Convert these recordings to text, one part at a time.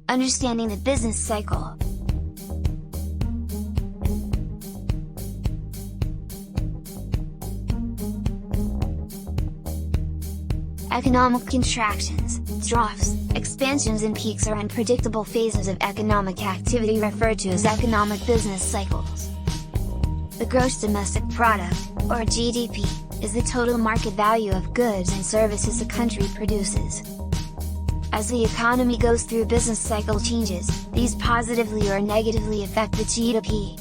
Understanding the business cycle. Economic contractions, troughs, expansions and peaks are unpredictable phases of economic activity referred to as economic business cycles. The gross domestic product, or GDP, is the total market value of goods and services a country produces. As the economy goes through business cycle changes, these positively or negatively affect the GDP.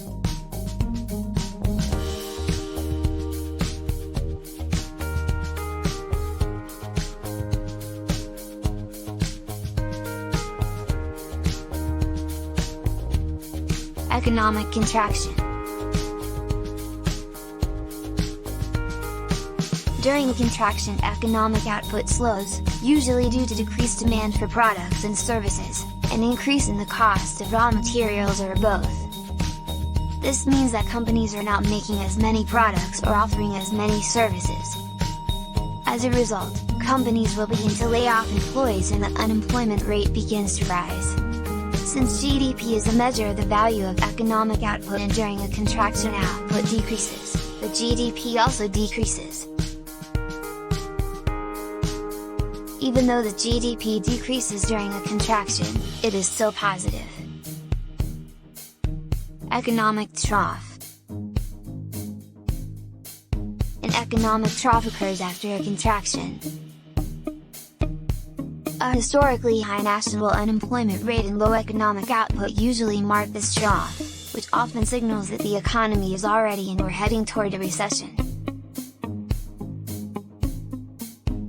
Economic contraction. During a contraction, economic output slows, usually due to decreased demand for products and services, an increase in the cost of raw materials or both. This means that companies are not making as many products or offering as many services. As a result, companies will begin to lay off employees and the unemployment rate begins to rise. Since GDP is a measure of the value of economic output and during a contraction output decreases, the GDP also decreases. Even though the GDP decreases during a contraction, it is still positive. Economic trough. An economic trough occurs after a contraction. A historically high national unemployment rate and low economic output usually mark this trough, which often signals that the economy is already in or heading toward a recession.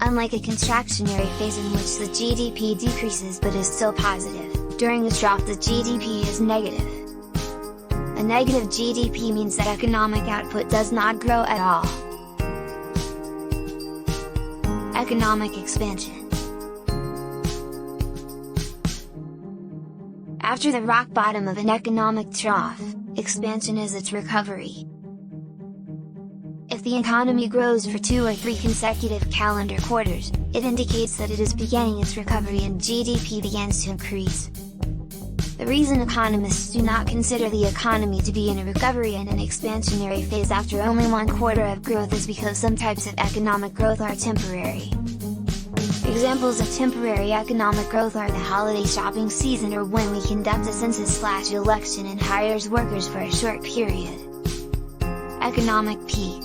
Unlike a contractionary phase in which the GDP decreases but is still positive, during a trough the GDP is negative. A negative GDP means that economic output does not grow at all. Economic expansion. After the rock bottom of an economic trough, expansion is its recovery. If the economy grows for 2 or 3 consecutive calendar quarters, it indicates that it is beginning its recovery and GDP begins to increase. The reason economists do not consider the economy to be in a recovery and an expansionary phase after only 1 quarter of growth is because some types of economic growth are temporary. Examples of temporary economic growth are the holiday shopping season or when we conduct a census/election and hires workers for a short period. Economic peak.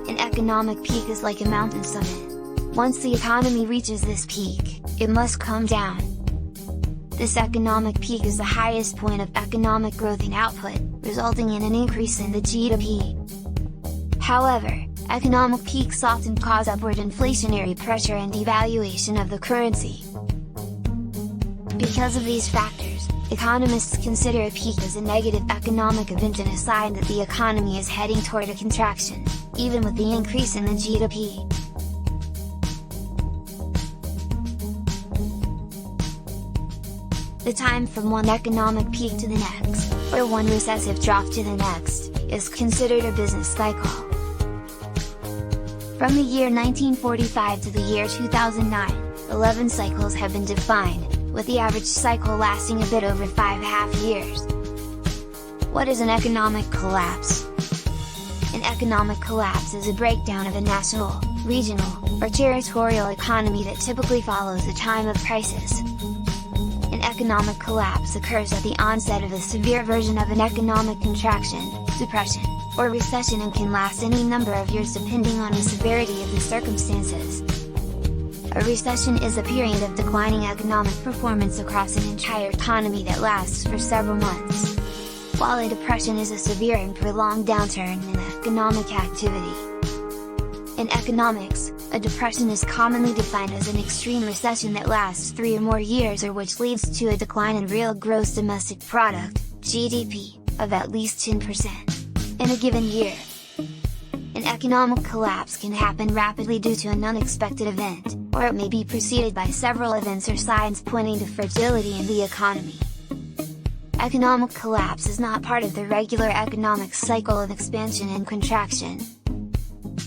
An economic peak is like a mountain summit. Once the economy reaches this peak, it must come down. This economic peak is the highest point of economic growth and output, resulting in an increase in the GDP. However, economic peaks often cause upward inflationary pressure and devaluation of the currency. Because of these factors, economists consider a peak as a negative economic event and a sign that the economy is heading toward a contraction, even with the increase in the GDP. The time from one economic peak to the next, or one recessive trough to the next, is considered a business cycle. From the year 1945 to the year 2009, 11 cycles have been defined, with the average cycle lasting a bit over 5.5 years. What is an economic collapse? An economic collapse is a breakdown of a national, regional, or territorial economy that typically follows a time of crisis. An economic collapse occurs at the onset of a severe version of an economic contraction, depression, or recession and can last any number of years depending on the severity of the circumstances. A recession is a period of declining economic performance across an entire economy that lasts for several months. While a depression is a severe and prolonged downturn in economic activity. In economics, a depression is commonly defined as an extreme recession that lasts 3 or more years or which leads to a decline in real gross domestic product, GDP, of at least 10%. In a given year. An economic collapse can happen rapidly due to an unexpected event, or it may be preceded by several events or signs pointing to fragility in the economy. Economic collapse is not part of the regular economic cycle of expansion and contraction.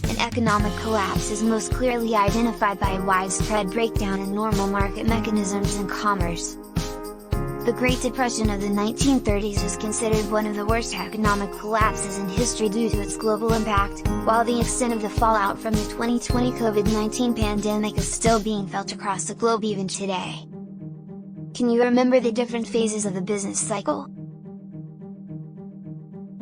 An current economic collapse is most clearly identified by a widespread breakdown in normal market mechanisms and commerce. The Great Depression of the 1930s is considered one of the worst economic collapses in history due to its global impact, while the extent of the fallout from the 2020 COVID-19 pandemic is still being felt across the globe even today. Can you remember the different phases of the business cycle?